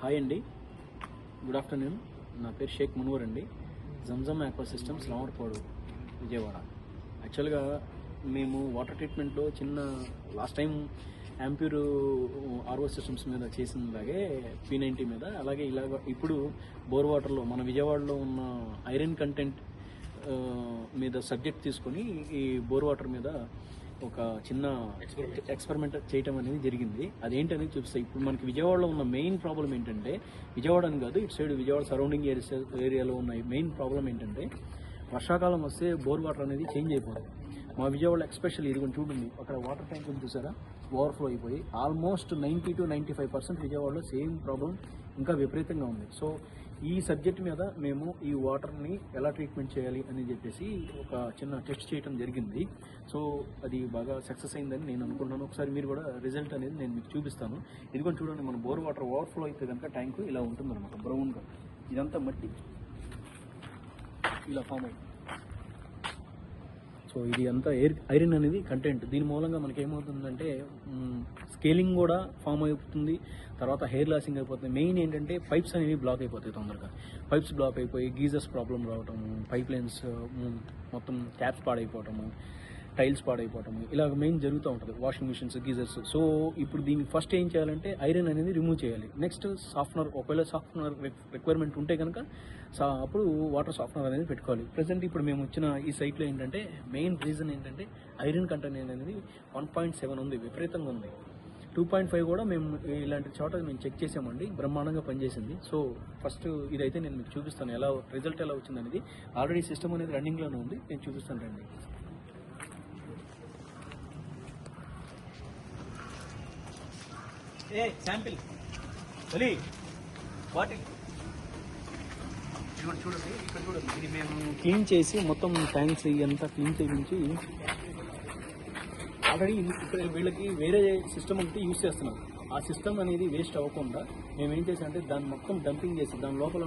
Hi అండి, good afternoon. నా పేరు షేక్ మున్వర్ అండి. Zamzam aqua systems Ramarpadu, Vijayawada. యాక్చువల్గా మేము వాటర్ ట్రీట్మెంట్లో last time Ampure RO systems మీద చేసినలాగే P90 మీద, అలాగే ఇప్పుడు బోర్ వాటర్లో మన విజయవాడలో ఉన్న ఐరన్ కంటెంట్ మీద సబ్జెక్ట్ తీసుకొని ఈ బోర్ వాటర్ మీద ఒక చిన్న ఎక్స్పెరిమెంట్ చేయటం అనేది జరిగింది. అదేంటనేది చూపిస్తాయి. ఇప్పుడు మనకి విజయవాడలో ఉన్న మెయిన్ ప్రాబ్లం ఏంటంటే, విజయవాడ అని కాదు, ఇటు సైడ్ విజయవాడ సరౌండింగ్ ఏరియాలో ఉన్న మెయిన్ ప్రాబ్లం ఏంటంటే, వర్షాకాలం వస్తే బోర్ వాటర్ అనేది చేంజ్ అయిపోతుంది. మా విజయవాడలో ఎస్పెషల్లీ ఇది చూడండి, అక్కడ వాటర్ ట్యాంక్ ఉంది చూసారా, ఓవర్ఫ్లో అయిపోయి ఆల్మోస్ట్ 90 to 95% విజయవాడలో సేమ్ ప్రాబ్లం ఇంకా విపరీతంగా ఉంది. సో ఈ సబ్జెక్ట్ మీద మేము ఈ వాటర్ని ఎలా ట్రీట్మెంట్ చేయాలి అని చెప్పేసి ఒక చిన్న టెస్ట్ చేయడం జరిగింది. సో అది బాగా సక్సెస్ అయిందని నేను అనుకుంటున్నాను. ఒకసారి మీరు కూడా రిజల్ట్ అనేది నేను మీకు చూపిస్తాను. ఇదిగోండి చూడండి, మన బోర్ వాటర్ ఓవర్ఫ్లో అయితే కనుక ట్యాంకు ఇలా ఉంటుందన్నమాట, బ్రౌన్గా. ఇదంతా మట్టి ఇలా ఫామ్ అయింది. సో ఇది అంతా ఐరన్ అనేది కంటెంట్. దీని మూలంగా మనకి ఏమవుతుందంటే స్కేలింగ్ కూడా ఫామ్ అయిపోతుంది, తర్వాత హెయిర్ లాసింగ్ అయిపోతుంది. మెయిన్ ఏంటంటే పైప్స్ అనేవి బ్లాక్ అయిపోతాయి తొందరగా. పైప్స్ బ్లాక్ అయిపోయి గీజర్స్ ప్రాబ్లం రావటము, పైప్ లైన్స్ మొత్తం ట్యాప్స్ పాడైపోవటము, టైల్స్ పాడైపోవటము, ఇలా మెయిన్ జరుగుతూ ఉంటుంది. Washing machines, geysers. సో ఇప్పుడు దీన్ని ఫస్ట్ ఏం చేయాలంటే ఐరన్ అనేది రిమూవ్ చేయాలి. నెక్స్ట్ సాఫ్ట్నర్, ఒకవేళ సాఫ్ట్నర్ రిక్వైర్మెంట్ ఉంటే కనుక అప్పుడు వాటర్ సాఫ్ట్నర్ అనేది పెట్టుకోవాలి. ప్రజెంట్ ఇప్పుడు మేము వచ్చిన ఈ సైట్లో ఏంటంటే మెయిన్ రీజన్ ఏంటంటే ఐరన్ కంటెంట్ అనేది 1.7 ఉంది, విపరీతంగా ఉంది. 2.5 కూడా మేము ఇలాంటి చోట మేము చెక్ చేసామండి, బ్రహ్మాండంగా పనిచేసింది. సో ఫస్ట్ ఇదైతే నేను మీకు చూపిస్తాను, రిజల్ట్ ఎలా వచ్చింది అనేది. ఆల్రెడీ సిస్టమ్ అనేది రన్నింగ్లోనే ఉంది, నేను చూపిస్తాను రండి. శాంపిల్ బాటిల్ చూడండి, ఇక్కడ చూడండి. ఇది మేము క్లీన్ చేసి మొత్తం ట్యాంక్స్ ఇదంతా క్లీన్ చేయించి ఆల్రెడీ ఇక్కడ వీళ్ళకి వేరే సిస్టమ్ ఒకటి యూజ్ చేస్తున్నాం. ఆ సిస్టమ్ అనేది వేస్ట్ అవ్వకుండా మేము ఏం చేసామంటే దాన్ని మొత్తం డంపింగ్ చేసి దాని లోపల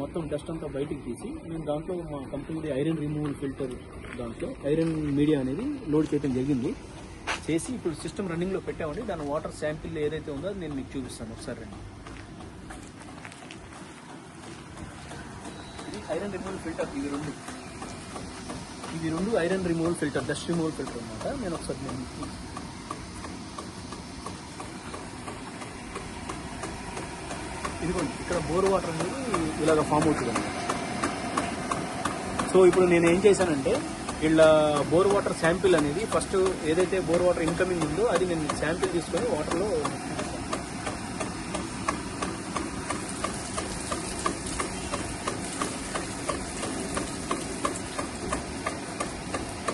మొత్తం డస్ట్ అంతా బయటికి తీసి మేము దాంట్లో మా కంపెనీది ఐరన్ రిమూవల్ ఫిల్టర్ దాంట్లో ఐరన్ మీడియా అనేది లోడ్ చేయడం జరిగింది. చేసి ఇప్పుడు సిస్టమ్ రన్నింగ్లో పెట్టామండి. దాని వాటర్ శాంపిల్ ఏదైతే ఉందో అది నేను మీకు చూపిస్తాను ఒకసారి రండి. ఇది ఐరన్ రిమూవల్ ఫిల్టర్, ఇవి రెండు iron removal filter, dust removal filter అనమాట. నేను ఒకసారి ఇదిగోండి, ఇక్కడ బోర్ వాటర్ అనేది ఇలాగ ఫామ్ అవుతుంది అనమాట. సో ఇప్పుడు నేను ఏం చేశానంటే ఇలా బోర్ వాటర్ శాంపిల్ అనేది ఫస్ట్ ఏదైతే బోర్ వాటర్ ఇన్కమింగ్ ఉందో అది నేను శాంపిల్ తీసుకొని వాటర్లో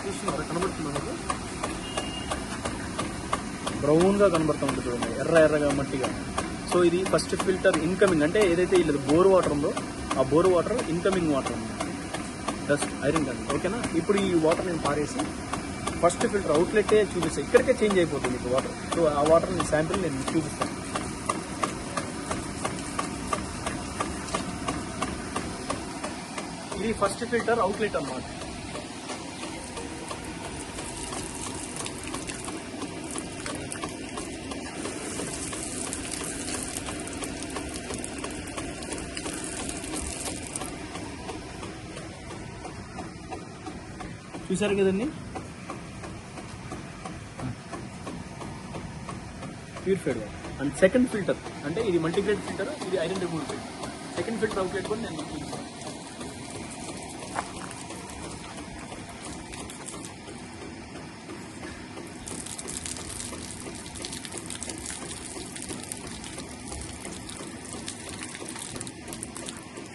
చూస్తున్నారు, కనబడుతున్నాను, బ్రౌన్గా కనబడుతూ ఉంటుంది చూడండి, ఎర్రగా మట్టిగా. సో ఇది ఫస్ట్ ఫిల్టర్ ఇన్కమింగ్, అంటే ఏదైతే ఇలా బోర్ వాటర్ ఉందో ఆ బోర్ వాటర్ ఇన్కమింగ్ వాటర్ ఉంది, డస్ట్ ఐరన్ కంటెంట్. ఓకేనా. ఇప్పుడు ఈ వాటర్ నేను పారేసి ఫస్ట్ ఫిల్టర్ అవుట్లెట్టే చూపిస్తాను, ఇక్కడికే చేంజ్ అయిపోతుంది మీకు వాటర్. సో ఆ వాటర్ శాంపిల్ నేను చూపిస్తాను. ఇది ఫస్ట్ ఫిల్టర్ అవుట్లెట్ అన్నమాట. చూసారు కదండి, purified water. And second filter అంటే ఇది మల్టీగ్రేడ్ ఫిల్టర్, ఇది iron removal filter. Second filter outlet కూడా నేను చూపిస్తాను.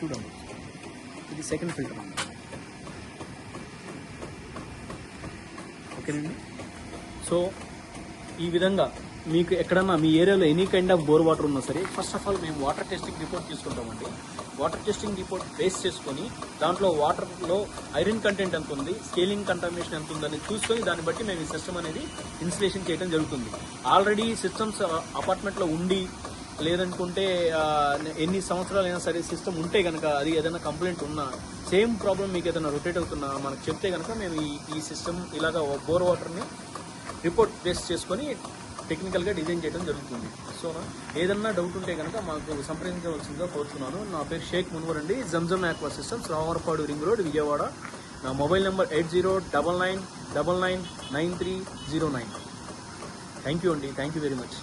చూడండి, ఇది సెకండ్ ఫిల్టర్. ఓకేనండి. సో ఈ విధంగా మీకు ఎక్కడన్నా మీ ఏరియాలో any kind of bore water ఉన్నా సరే, ఫస్ట్ ఆఫ్ ఆల్ మేము వాటర్ టెస్టింగ్ రిపోర్ట్ తీసుకుంటామండి. వాటర్ టెస్టింగ్ రిపోర్ట్ బేస్ చేసుకొని దాంట్లో వాటర్లో ఐరన్ కంటెంట్ ఎంత ఉంది, స్కేలింగ్ కంటామినేషన్ ఎంత ఉందని చూసుకొని దాన్ని బట్టి మేము ఈ సిస్టమ్ అనేది ఇన్స్టలేషన్ చేయడం జరుగుతుంది. ఆల్రెడీ సిస్టమ్స్ అపార్ట్మెంట్లో ఉండి లేదనుకుంటే ఎన్ని సంవత్సరాలైనా సరే సిస్టమ్ ఉంటే కనుక అది ఏదైనా కంప్లైంట్ ఉన్నా, సేమ్ ప్రాబ్లం మీకు ఏదైనా రొటేట్ అవుతున్నా మనకు చెప్తే కనుక మేము ఈ సిస్టమ్ ఇలాగ బోర్ వాటర్ని రిపోర్ట్ బేస్ చేసుకొని టెక్నికల్గా డిజైన్ చేయడం జరుగుతుంది. సో ఏదన్నా డౌట్ ఉంటే కనుక మాకు సంప్రదించవలసిందిగా కోరుతున్నాను. నా పేరు షేక్ మున్వర్ అండి, Zamzam aqua systems, Ramavarapadu ring road, Vijayawada. నా మొబైల్ నెంబర్ 8099999309. థ్యాంక్ యూ అండి, థ్యాంక్ యూ వెరీ మచ్.